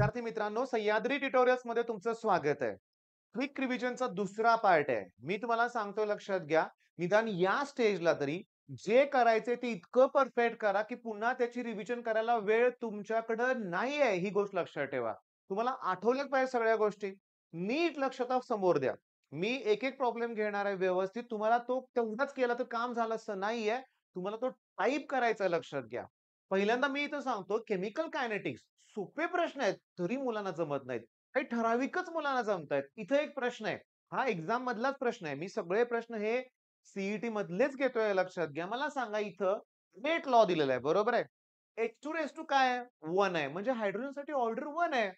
विद्यार्थी मित्रांनो, सह्याद्री ट्युटोरियल्स मध्ये तुमचं स्वागत आहे. क्विक रिव्हिजनचा दुसरा पार्ट आहे. मी तुम्हाला सांगतोय लक्षात घ्या. निदान या स्टेजला तरी जे करायचे ते इतकं परफेक्ट करा, की पुन्हा त्याची रिव्हिजन करायला वेळ तुमच्याकडे नाही आहे, ही गोष्ट लक्षात ठेवा. तुम्हाला आठवल्याच पाहिजे सगळ्या गोष्टी. नीट लक्षात समोर द्या. मी एक-एक प्रॉब्लेम घेणार आहे व्यवस्थित. तुम्हाला तो तेवढाच केला तर काम झालं असं नाहीये. तुम्हाला तो टाइप करायचा लक्षात घ्या. पहिल्यांदा मी इथं सांगतो केमिकल कायनेटिक्स सोपे प्रश्न आहेत, तरी मुलांना जमत नाहीत. काही ठराविकच मुलांना जमतायत. इथे एक प्रश्न आहे. हा एक्झाम मधलाच प्रश्न आहे. मी सगळे प्रश्न हे सीईटी मधलेच घेतोय लक्षात घ्या. मला सांगा इथं रेट लॉ दिलेला आहे, बरोबर आहे? H2 काय आहे? 1 आहे. म्हणजे हायड्रोजनसाठी ऑर्डर 1 आहे.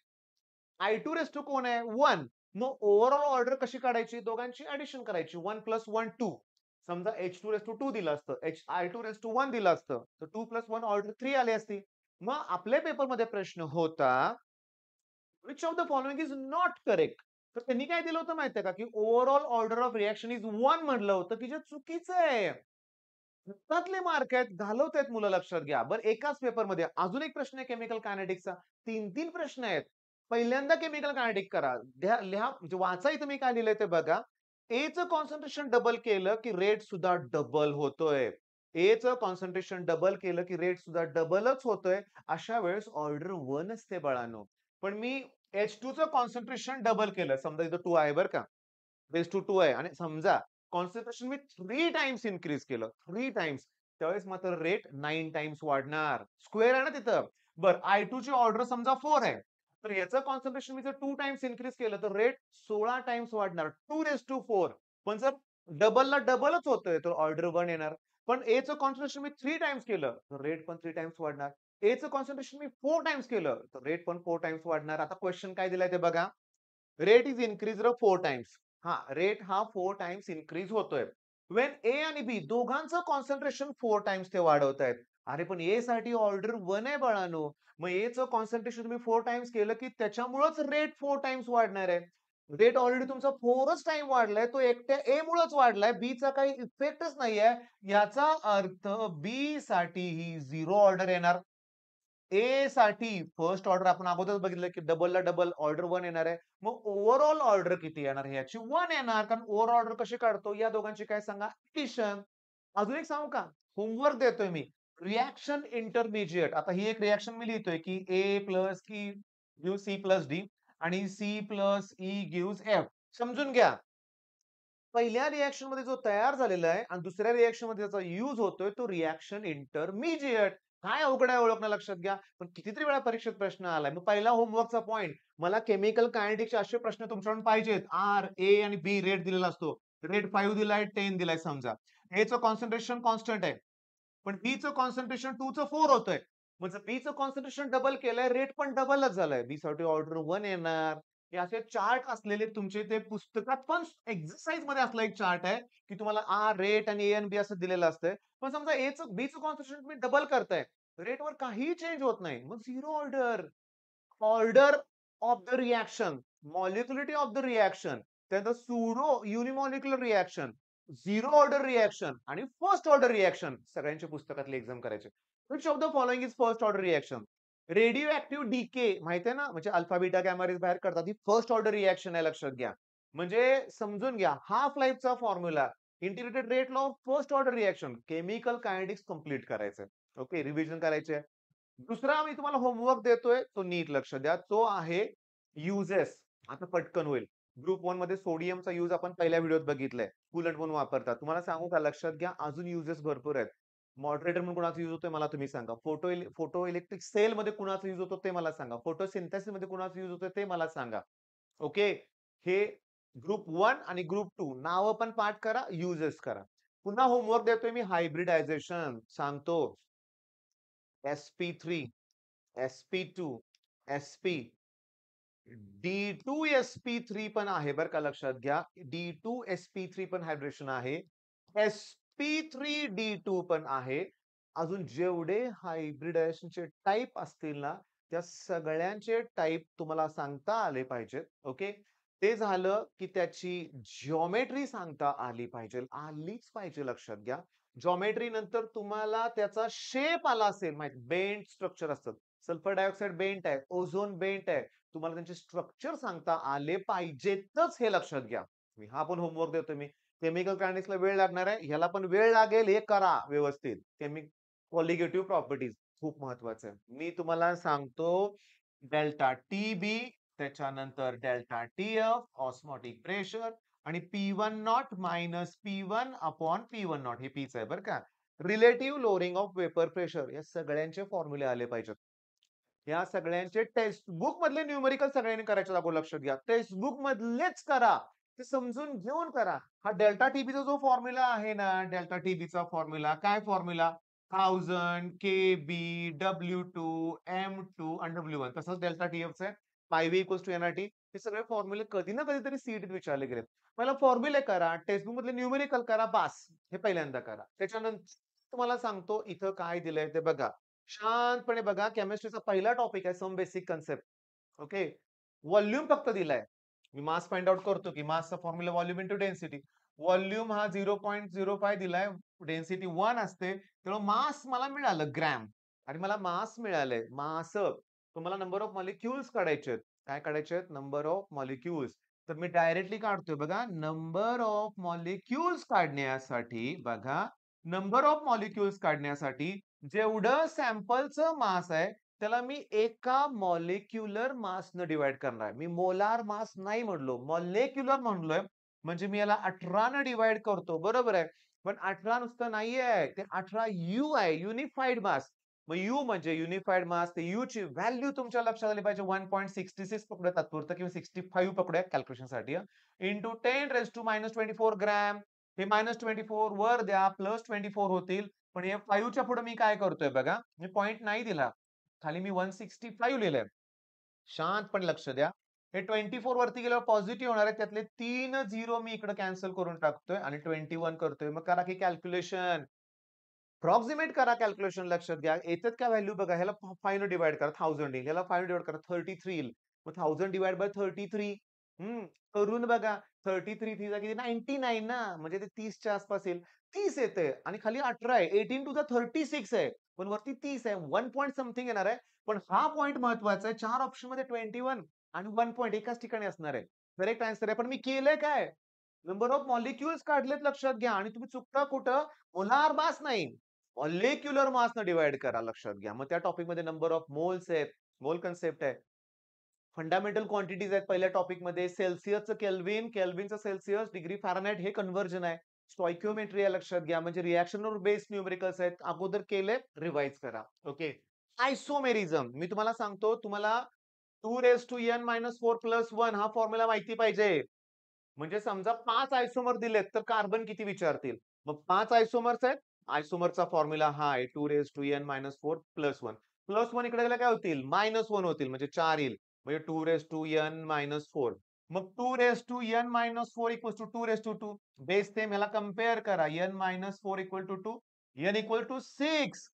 I2 कोण आहे? 1. मग ओव्हरऑल ऑर्डर कशी काढायची? दोघांची ॲडिशन करायची. 1 + 1 2. समजा H2 दिलं असतं. I2 दिलं असतं. तर 2 + 1 ऑर्डर 3 आली असती. मग आपल्या पेपरमध्ये प्रश्न होता, which of the following is not correct? तर त्यांनी काय दिलं होतं माहिती आहे का, की overall order of reaction is 1 म्हटलं होतं, की जे चुकीचं आहे. हातातले मार्क आहेत, घालवतायत मुलं लक्षात घ्या. बरं एकाच पेपरमध्ये अजून एक प्रश्न आहे केमिकल कायनेटिक्सचा. 3-3 प्रश्न आहेत. पहिल्यांदा केमिकल कायनेटिक करा. लिहा म्हणजे वाचा इथं मी काय लिहिलंय ते बघा. Aचं कॉन्सन्ट्रेशन डबल केलं, की रेट सुद्धा डबल होतोय. Aचं कॉन्सन्ट्रेशन डबल केलं, की रेट सुद्धा डबलच होतोय. अशा वेळेस ऑर्डर 1च ते बाळांनो. पण मी H2चं कॉन्सन्ट्रेशन डबल केलं. समजा इथं 2 आहे बरं का. रेज टू 2 आहे आणि समजा कॉन्सन्ट्रेशन मी 3 टाइम्स इन्क्रीज केलं. 3 टाइम्स. त्यावेळेस मात्र रेट 9 टाइम्स वाढणार. स्क्वेअर आहे ना तिथं. बरं I2 ची ऑर्डर समजा 4 आहे. तर याचं कॉन्सन्ट्रेशन मी जर 2 टाइम्स इन्क्रीज केलं तर रेट 16 टाइम्स वाढणार. 2 पण जर डबलला डबलच होतोय तर ऑर्डर 1 येणार. पण Aचं कॉन्सन्ट्रेशन मी 3 टाइम्स केलं तर रेट पण 3 टाइम्स वाढणार. Aचं कॉन्सन्ट्रेशन मी 4 टाइम्स केलं तर रेट पण 4 टाइम्स वाढणार. आता क्वेश्चन काय दिलाय ते बघा. Rate is increased 4 times. Rate हा 4 टाइम्स इन्क्रीज होतोय. वेन ए आणि बी दोघांचं कॉन्सन्ट्रेशन 4 टाइम्स ते वाढवतायत. अरे पण ए साठी ऑर्डर 1 आहे बाळांनो. मग ए चं कॉन्सन्ट्रेशन तुम्ही 4 टाइम्स केलं की त्याच्यामुळेच रेट 4 टाइम्स वाढणार आहे. रेट ऑलरेडी तुमचा 4च टाइम वाढलाय. तो एकट्या ए मुळेच वाढलाय. बी चा काही इफेक्टच नाहीये. याचा अर्थ बी साठी ही 0 ऑर्डर येणार. ए साठी फर्स्ट ऑर्डर आपण अगोदरच बघितलं की डबलला डबल ऑर्डर 1 येणार आहे. मग ओव्हरऑल ऑर्डर किती येणार आहे याची 1 येणार. कारण ओव्हरऑल ऑर्डर कशी काढतो? या दोघांची काय सांगा? एडिशन. अजून एक सांगू का? होमवर्क देतोय मी. Reaction intermediate. आता ही एक रिएक्शन मी लिहितोय की A plus E gives C plus D आणि C plus E gives F. समजून घ्या. पहिल्या रिएक्शन मध्ये जो तयार झालेला आहे आणि दुसऱ्या रिएक्शन मध्ये त्याचा यूज होतोय तो रिएक्शन इंटरमिजिएट. काय अवघड आहे ओळखणं लक्षात घ्या. पण कितीतरी वेळा परीक्षेत प्रश्न आलाय. मग पहिला होमवर्कचा पॉइंट मला केमिकल कायनेटिक्सचे असे प्रश्न तुमच्याकडून पाहिजेत. आर, ए आणि बी रेट दिलेला असतो. रेट 5 दिलाय, 10 दिलाय समजा. A चं कॉन्सन्ट्रेशन कॉन्स्टंट आहे. पण B चं कॉन्सन्ट्रेशन 2 चं 4 होतंय. मग जर B चं कॉन्सन्ट्रेशन डबल केलंय, रेट पण डबलच झालाय. B साठी ऑर्डर 1 येणार. हे असे चार्ट असलेले तुमचे ते पुस्तकात पण एक्सरसाइज मध्ये असला एक चार्ट आहे, की तुम्हाला रेट आणि ए आणि बी असं दिलेलं असतंय. पण समजा बीचं कॉन्सन्ट्रेशन तुम्ही डबल करताय. रेटवर काहीही चेंज होत नाही. मग 0 order. Order of the reaction, molecularity of the reaction, त्यानंतर pseudo unimolecular reaction, zero order reaction आणि फर्स्ट ऑर्डर रिएक्शन सगळ्यांच्या पुस्तकातले एक्झाम करायचे. Which of the following is first order reaction? Radioactive decay माहिती आहे ना, म्हणजे अल्फा बीटा गॅमा रेज बाहेर करतात. ही फर्स्ट ऑर्डर रिएक्शन आहे लक्षात घ्या. म्हणजे समजून घ्या हाफ लाईफचा formula integrated rate law first order reaction chemical kinetics complete करायचंय. ओके रिव्हिजन करायचे. दुसरा मी तुम्हाला होमवर्क देतोय, तो नीट लक्ष द्या. तो आहे युजेस. आता पटकन होईल. ग्रुप 1 मध्ये सोडियमचा यूज आपण पहिल्या व्हिडिओत बघितलाय. कूलंट म्हणून वापरतात. तुम्हाला सांगू का लक्षात घ्या अजून युजेस भरपूर आहेत. मॉडरेटर म्हणून कुणाचा यूज होतोय मला तुम्ही सांगा. फोटो इलेक्ट्रिक सेल मध्ये कुणाचा यूज होतो ते मला सांगा. फोटोसिंथेसिस मध्ये कुणाचा यूज होतोय ते मला सांगा. ओके. हे ग्रुप 1 आणि ग्रुप 2 नावं पण पाठ करा, युजेस करा. पुन्हा होमवर्क देतोय मी हायब्रिडायझेशन सांगतो. sp3, sp2, sp, D2sp3 पण आहे बरं का लक्षात घ्या. D2sp3 पण हायड्रेशन आहे. sp3D2 पण आहे. अजून जेवढे हायब्रिडायझेशनचे टाइप असतील ना, त्या सगळ्यांचे टाइप तुम्हाला सांगता आले पाहिजेत. ओके. ते झालं की त्याची जिओमेट्री सांगता आली पाहिजे. आलीच पाहिजे लक्षात घ्या. जिओमेट्री नंतर तुम्हाला त्याचा शेप आला असेल माहिती बेंड स्ट्रक्चर असतं. सल्फर डायऑक्साईड बेंट आहे, ओझोन बेंट आहे. तुम्हाला त्यांचे स्ट्रक्चर सांगता आले पाहिजेतच हे लक्षात घ्या. मी हा पण होमवर्क देतोय मी. केमिकल कायनेटिक्सला वेळ लागणार आहे. ह्याला पण वेळ लागेल हे करा व्यवस्थित. कॉलिगेटिव्ह प्रॉपर्टीज खूप महत्वाचं आहे. मी तुम्हाला सांगतो डेल्टा टीबी त्याच्यानंतर डेल्टा टीएफ ऑस्मोटिक प्रेशर आणि P1 not minus P1 upon P1 not हे पीच आहे बरं का. Relative lowering of vapour pressure या सगळ्यांचे फॉर्म्युले आले पाहिजेत. या सगळ्यांचे टेक्स्ट बुक मधले न्यूमेरिकल सगळ्यांनी करायचे दाखव लक्षात घ्या. टेक्स्ट बुक मधलेच करा. ते समजून घेऊन करा. हा डेल्टा टीबीचा जो फॉर्म्युला आहे ना, डेल्टा टीबीचा फॉर्म्युला काय फॉर्म्युला 1000 केबी W2 M2 आणि W1 तसंच डेल्टा टीएफचा आहे. पाय व्ही इक्वल्स टू एनआरटी हे सगळे फॉर्म्युले कधी ना कधीतरी सीईटीत विचारले गेलेत. पहिला फॉर्म्युले करा, टेक्स्ट बुक मधले न्यूमेरिकल करा, बास. हे पहिल्यांदा करा. त्याच्यानंतर तुम्हाला सांगतो इथं काय दिलंय ते बघा. शांतपणे बघा केमिस्ट्रीचा पहिला टॉपिक आहे some basic concept. Okay. Volume फक्त दिलाय. मी मास फाइंड आउट करतो की मासचा formula volume into density. Volume हा 0.05 दिलाय. डेन्सिटी 1 असते. तेव्हा मास मला मिळालं ग्रॅम आणि मला मास मिळालंय. मास तुम्हाला नंबर ऑफ मॉलिक्युल्स काढायचे आहेत. काय काढायचे आहेत? Number of molecules. तर मी डायरेक्टली काढतोय बघा. नंबर ऑफ मॉलिक्युल्स काढण्यासाठी बघा, नंबर ऑफ मॉलिक्युल्स काढण्यासाठी जेवढं सॅम्पलचं मास आहे त्याला मी एका मॉलिक्युलर मासनं डिवाइड करणार. मी मोलार मास नाही म्हणलो, मॉलिक्युलर म्हणलोय. म्हणजे मी याला 18 न डिवाइड करतो. बरोबर आहे. पण 18 नुसतं नाहीये. ते 18 यू आहे, युनिफाईड मास. मग यू म्हणजे युनिफाईड मास. ते यू ची व्हॅल्यू तुमच्या लक्षात आली पाहिजे. 1.66 पकडूया तात्पुरतं किंवा 65 पकडूया कॅल्क्युलेशनसाठी. Into 10⁻⁻24 gram. हे -24 वर द्या, +24 होतील. पण हे 5 च्या पुढे मी काय करतोय बघा. मी पॉइंट नाही दिला. खाली मी 165 लिहिलंय. शांतपणे लक्ष द्या. हे 24 वरती गेल्यावर पॉझिटिव्ह होणार आहे. त्यातले 3 झिरो मी इकडे कॅन्सल करून टाकतोय आणि 21 करतोय. मग करा की कॅल्क्युलेशन. प्रॉक्सिमेट करा कॅल्क्युलेशन लक्षात घ्या. येतात का व्हॅल्यू बघा. ह्याला 5 न डिव्हाइड करा 1000 येईल. ह्याला 5 डिव्हाइड करा 33 येईल. मग 1000 डिव्हाइड बाय 33 करून बघा. 33 3 किती 99 ना. म्हणजे ते 30 च्या आसपास येईल. 30 येते आणि खाली 18 आहे. 18 टू द 36 आहे. पण वरती 30 आहे. 1 पॉइंट समथिंग येणार आहे. पण हा पॉइंट महत्वाचा आहे. 4 ऑप्शन मध्ये 21 आणि 1 पॉइंट एकाच ठिकाणी असणार आहे. करेक्ट आन्सर आहे. पण मी केलंय काय? नंबर ऑफ मॉलिक्युल्स काढलेत लक्षात घ्या आणि तुम्ही चुकता कुठं? मोलार मास नाही. मॉलिक्युलर मासनं डिव्हाइड करा लक्षात घ्या. मग त्या टॉपिकमध्ये नंबर ऑफ मोल्स आहेत. मोल कन्सेप्ट आहे. फंडामेंटल क्वांटिटीज आहेत पहिल्या टॉपिकमध्ये. सेल्सियसचं केल्व्हिन, केल्व्हिनचं सेल्सियस, डिग्री फॅरनहाइट हे कन्व्हर्जन आहे. स्टॉइकिओमेट्री आहे लक्षात घ्या. म्हणजे रिएक्शनवर बेस्ड न्यूमेरिकल्स आहेत. अगोदर केले, रिवाइज करा. ओके. आयसोमेरिझम मी तुम्हाला सांगतो तुम्हाला 2⁻n-4 + 1 हा फॉर्म्युला माहिती पाहिजे. म्हणजे समजा 5 आयसोमर दिलेत तर कार्बन किती विचारतील. मग 5 आयसोमर्स आहेत. आयसोमरचा फॉर्म्युला हा आहे 2⁻n-4 + 1. +1 इकडे गेला काय होतील? -1 होतील म्हणजे 4 येईल. म्हणजे 2⁻n-4. मग 2⁻n-4 equals to 2⁻2. Base same ह्याला कंपेअर करा. n-4 equal to 2. n equal to 6.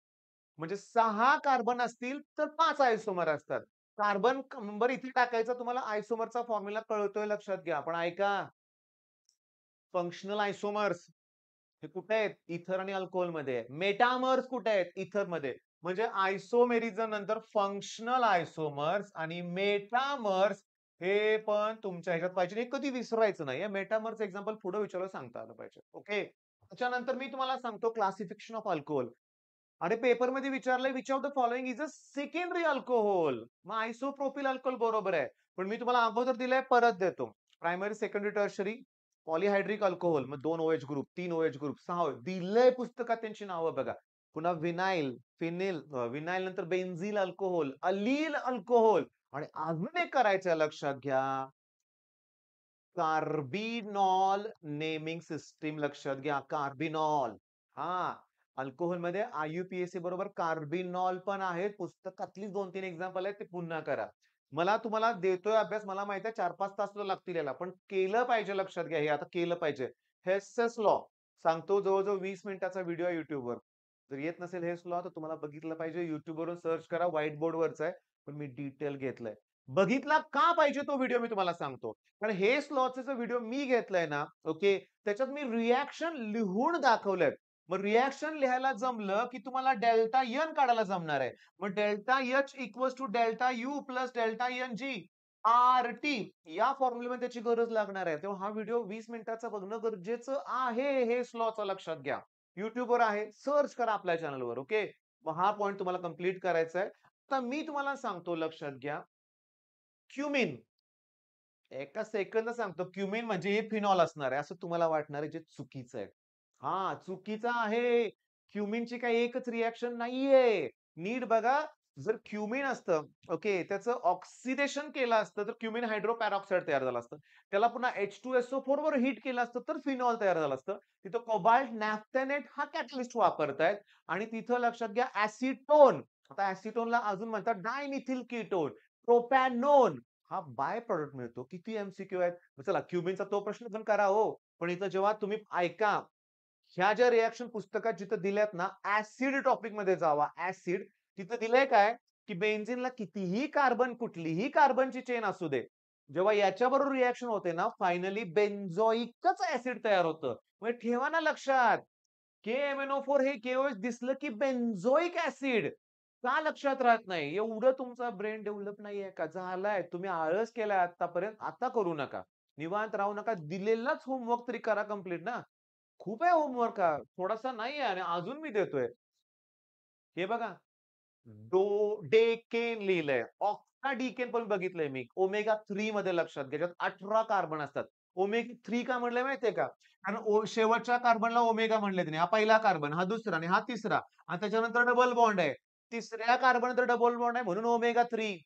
म्हणजे 6 कार्बन असतील तर 5 आयसोमर असतात. कार्बन नंबर इथे टाकायचा तुम्हाला आयसोमरचा फॉर्म्युला कळतोय लक्षात घ्या. पण ऐका फंक्शनल आयसोमर्स हे कुठे आहेत? इथर आणि अल्कोहोलमध्ये आहे. मेटामर्स कुठे आहेत? इथरमध्ये. म्हणजे आयसोमेरिझम नंतर फंक्शनल आयसोमर्स आणि मेटामर्स हे पण तुमच्या ह्याच्यात पाहिजे. हे कधी विसरायचं नाही. मेटामर्स एक्झाम्पल पुढे विचारायला सांगता आलं पाहिजे. ओके. त्याच्यानंतर मी तुम्हाला सांगतो क्लासिफिकेशन ऑफ अल्कोहोल. अरे पेपरमध्ये विचारलंय which of the following is a secondary alcohol. मग आयसोप्रोपिल अल्कोहोल बरोबर आहे. पण मी तुम्हाला अगोदर दिलंय परत देतो. Primary, secondary, tertiary, polyhydric alcohol मग 2 OH ग्रुप, 3 OH ग्रुप, 6 दिलंय पुस्तकात त्यांची नावं बघा. पुन्हा विनाइल, फिनिल, विनाइल नंतर बेन्झिल अल्कोहोल, अलील अल्कोहोल आणि अजून एक करायचं लक्षात घ्या. कार्बिनॉल नेमिंग सिस्टीम लक्षात घ्या. कार्बिनॉल. हां. अल्कोहोलमध्ये IUPAC बरोबर कार्बिनॉल पण आहेत. पुस्तकातली 2-3 एक्झाम्पल आहेत ते पुन्हा करा. मला तुम्हाला देतोय अभ्यास मला माहिती आहे 4-5 तास तुला लागतील याला. पण केलं पाहिजे लक्षात घ्या. हे आता केलं पाहिजे. हेसेस लॉ सांगतो जवळ-जवळ 20 मिनिटाचा व्हिडिओ आहे YouTubeवर. जर येत नसेल हेस लॉ तर तुम्हाला बघितलं पाहिजे. YouTubeवरून सर्च करा. व्हाईट बोर्डवरच आहे. पण मी डिटेल घेतलंय. बघितला का पाहिजे तो व्हिडिओ मी तुम्हाला सांगतो. कारण हेस लॉचा जो व्हिडिओ मी घेतलाय ना, ओके, त्याच्यात मी रिएक्शन लिहून दाखवलंय. मग रिएक्शन लिहायला जमलं, की तुम्हाला डेल्टा एन काढायला जमणार आहे. मग delta H equals to delta U plus delta N G RT या फॉर्म्युलेमध्ये त्याची गरज लागणार आहे. तेव्हा हा व्हिडिओ 20 मिनिटाचा बघणं गरजेचं आहे. हे स्लॉचं लक्षात घ्या. YouTubeवर आहे. सर्च करा आपल्या चॅनलवर. ओके. मग हा पॉइंट तुम्हाला कंप्लीट करायचा आहे. आता मी तुम्हाला सांगतो लक्षात घ्या. क्युमिन एका सेकंद सांगतो. क्युमिन म्हणजे हे फिनॉल असणार आहे, असं तुम्हाला वाटणार आहे, जे चुकीचं आहे. हां, चुकीचं आहे. क्युमिनची काही एकच रिएक्शन नाहीये. नीट बघा. जर क्युमिन असतं, ओके, त्याचं ऑक्सिडेशन केलं असतं, तर क्युमिन हायड्रोपॅरॉक्साईड तयार झालं असतं. त्याला पुन्हा H2SO4 वर हीट केलं असतं, तर फिनॉल तयार झालं असतं. तिथं कोबाल्ट नॅफ्थेनेट हा कॅटलिस्ट वापरतायत आणि तिथं लक्षात घ्या ॲसीटोन. आता ॲसीटोनला अजून म्हणतात डायमिथिल कीटोन, प्रोपॅनोन हा बाय प्रॉडक्ट मिळतो. किती एमसीक्यू आहेत. चला क्युबिनचा तो प्रश्न पण करा हो. पण इथं जेव्हा तुम्ही ऐका, ह्या ज्या रिएक्शन पुस्तकात जिथं दिल्यात ना, ॲसिड टॉपिकमध्ये जावा. ॲसिड तिथं दिलंय काय, की बेन्झीनला कितीही कार्बन, कुठलीही कार्बनची चेन असू दे. जेव्हा याच्याबरोबर रिएक्शन होते ना, फायनली बेन्झोइकच ॲसिड तयार होतं. म्हणजे ठेवा ना लक्षात. KMnO4 हे केवळ दिसलं की बेन्झोइक ॲसिड. का लक्षात राहत नाही? एवढं तुमचा ब्रेन डेव्हलप नाहीये का? झालाय. तुम्ही आळस केलाय आत्तापर्यंत. आता करू नका. निवांत राहू नका. दिलेलाच होमवर्क तरी करा कंप्लीट ना. खूप आहे होमवर्क हा. थोडासा नाहीये आणि अजून मी देतोय. हे बघा. डोडेकेन लिहिलंय. ऑक्टाडीकेन पण बघितलंय मी. ओमेगा 3 मध्ये लक्षात घ्या. ज्यात 18 कार्बन असतात. ओमेगा 3 का म्हणलंय माहितीये का? कारण शेवटच्या कार्बनला ओमेगा म्हणले त्यांनी. हा पहिला कार्बन, हा दुसरा आणि हा तिसरा आणि त्याच्यानंतर डबल बॉन्ड आहे. तिसऱ्या कार्बननंतर डबल बॉन्ड आहे म्हणून ओमेगा 3.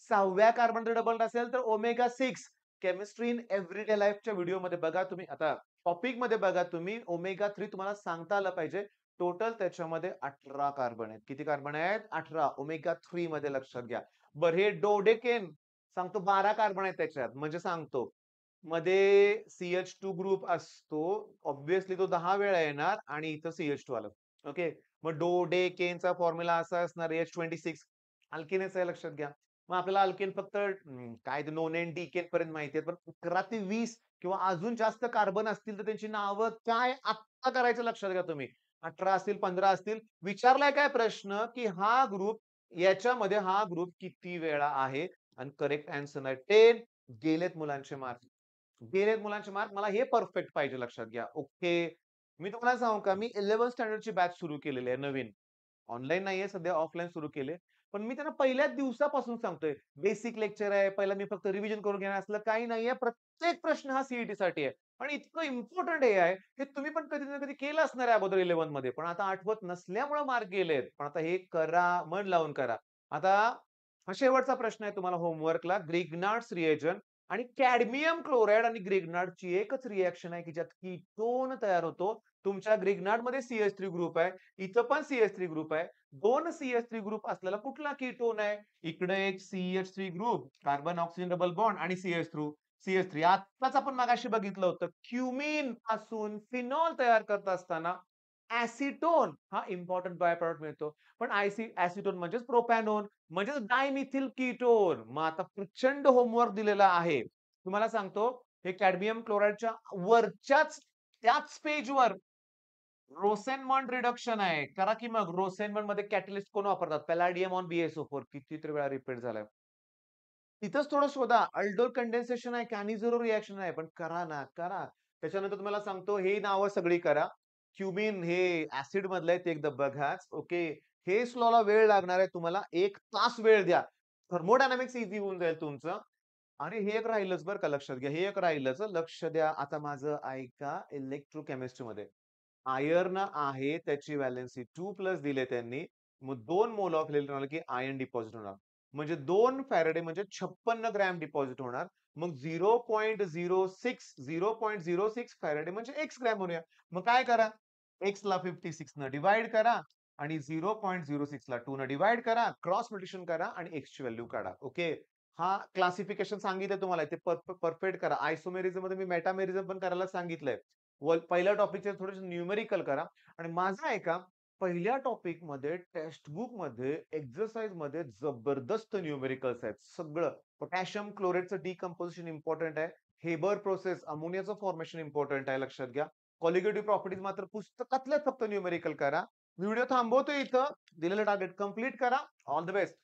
6व्या कार्बनचा डबल असेल तर ओमेगा 6. केमिस्ट्री इन एव्हरीडे लाईफच्या व्हिडिओमध्ये बघा तुम्ही. आता टॉपिकमध्ये बघा तुम्ही. ओमेगा 3 तुम्हाला सांगता आलं पाहिजे. टोटल त्याच्यामध्ये 18 कार्बन आहेत. किती कार्बन आहेत? 18. ओमेगा 3 मध्ये लक्षात घ्या. बरं हे डोडेकेन सांगतो 12 कार्बन आहेत त्याच्यात. म्हणजे सांगतो. मध्ये CH2 ग्रुप असतो. ऑब्व्हियसली तो 10 वेळा येणार आणि इथं CH2 आलं. ओके. मग डोडेकेनचा फॉर्म्युला असा असणार H26. अल्केनच आहे लक्षात घ्या. मग आपल्याला अल्केन फक्त काय ते नोन एंड डिकेन पर्यंत माहिती आहे. पण 11 ते 20 किंवा अजून जास्त कार्बन असतील तर त्यांची नावं काय आत्ता करायचं लक्षात घ्या तुम्ही. 18 असतील, 15 असतील. विचारलाय काय प्रश्न, की हा ग्रुप याच्यामध्ये हा ग्रुप किती वेळा आहे? आणि करेक्ट आन्सर आहे 10. गेलेत मुलांचे मार्क. गेलेत मुलांचे मार्क. मला हे परफेक्ट पाहिजे लक्षात घ्या. ओके. मी तुम्हाला सांगू का, मी 11th स्टँडर्डची बॅच सुरू केलेली आहे नवीन. ऑनलाईन नाहीये सध्या ऑफलाईन सुरू केले. पण मी त्यांना पहिल्याच दिवसापासून सांगतोय, बेसिक लेक्चर आहे. पहिला मी फक्त रिव्हिजन करून घेणार असलं काही नाहीये. प्रत्येक प्रश्न हा साठी आहे. आणि इतकं इम्पोर्टंट हे आहे, हे तुम्ही पण कधी ना कधी केलं असणार आहे अगोदर 11th मध्ये. पण आता आठवत नसल्यामुळे मार्क गेलेत. पण आता हे करा, मन लावून करा. आता हा शेवटचा प्रश्न आहे तुम्हाला होमवर्कला. ग्रिग्नार्ड्स रिएजन आणि कॅडमियम क्लोराईड आणि ग्रिग्नार्डची एकच रिएक्शन आहे, की ज्यात कीटोन तयार होतो. तुमच्या ग्रिग्नार्डमध्ये CH3 ग्रुप आहे. इथं पण CH3 ग्रुप आहे. 2 CH3 ग्रुप असलेला कुठला कीटोन आहे? इकडे एक CH3 group, carbon oxygen double bond आणि CH3. आत्ताच आपण मगाशी बघितलं होतं. क्युमिन पासून फिनॉल तयार करत असताना ॲसीटोन हा इम्पोर्टंट बाय प्रॉडक्ट मिळतो. पण ॲसीटोन म्हणजेच प्रोपॅनोन म्हणजेच डायमिथिल कीटोन. मग आता प्रचंड होमवर्क दिलेला आहे. तुम्हाला सांगतो हे कॅडमियम क्लोराईडच्या वरच्याच त्याच पेजवर रोसेनमॉन्ड रिडक्शन आहे. करा की मग रोसेनमॉन्ड मध्ये कॅटलिस्ट कोण वापरतात? पॅलाडियम ऑन BaSO4 कितीतरी वेळा रिपीट झालाय. तिथंच थोडं शोधा. अल्डोल कंडेन्सेशन आहे, कॅनिझोरो रिएक्शन आहे. पण करा ना, करा. त्याच्यानंतर तुम्हाला सांगतो ही नावं सगळी करा. क्युमिन हे ॲसिड मधलं आहे ते एकदा बघाच. ओके. हे स्लॉला वेळ लागणार आहे तुम्हाला 1 तास वेळ द्या. थर्मोडायनामिक्स ईझी होऊन जाईल तुमचं. आणि हे एक राहिलंच बरं का लक्षात घ्या. हे एक राहिलंच लक्ष द्या. आता माझं ऐका इलेक्ट्रोकेमिस्ट्रीमध्ये. आयर्न आहे त्याची व्हॅलेन्सी 2+ दिले त्यांनी. मग 2 मोल ऑफ इलेक्ट्रॉन की आयर्न डिपॉझिट होणार. म्हणजे 2 फॅरेडे म्हणजे 56 ग्रॅम डिपॉझिट होणार. मग 0.06 फॅरेडे म्हणजे x ग्रॅम होऊया. मग काय करा? x ला 56 न डिव्हाईड करा आणि 0.06 ला 2 न डिव्हाईड करा, क्रॉस मल्टिप्लिकेशन करा आणि x ची व्हॅल्यू काढा. ओके. हा क्लासिफिकेशन सांगितलं तुम्हाला ते परफेक्ट करा. आयसोमेरिझम मध्ये मी मेटामेरिझम पण करायला सांगितलंय. पहिल्या टॉपिकचे थोडेसे न्यूमेरिकल करा आणि माझं ऐका पहिल्या टॉपिकमध्ये टेक्स्टबुकमध्ये एक्सरसाइजमध्ये जबरदस्त न्यूमेरिकल्स आहेत. सगळं पोटॅशियम क्लोराईडचं डिकम्पोजिशन इम्पॉर्टंट आहे. हेबर प्रोसेस, अमोनियाचं फॉर्मेशन इम्पॉर्टंट आहे लक्षात घ्या. कॉलिगेटिव्ह प्रॉपर्टीज मात्र पुस्तकातल्याच फक्त न्यूमेरिकल करा. व्हिडिओ थांबवतो इथं. दिलेलं टार्गेट कंप्लीट करा. All the best.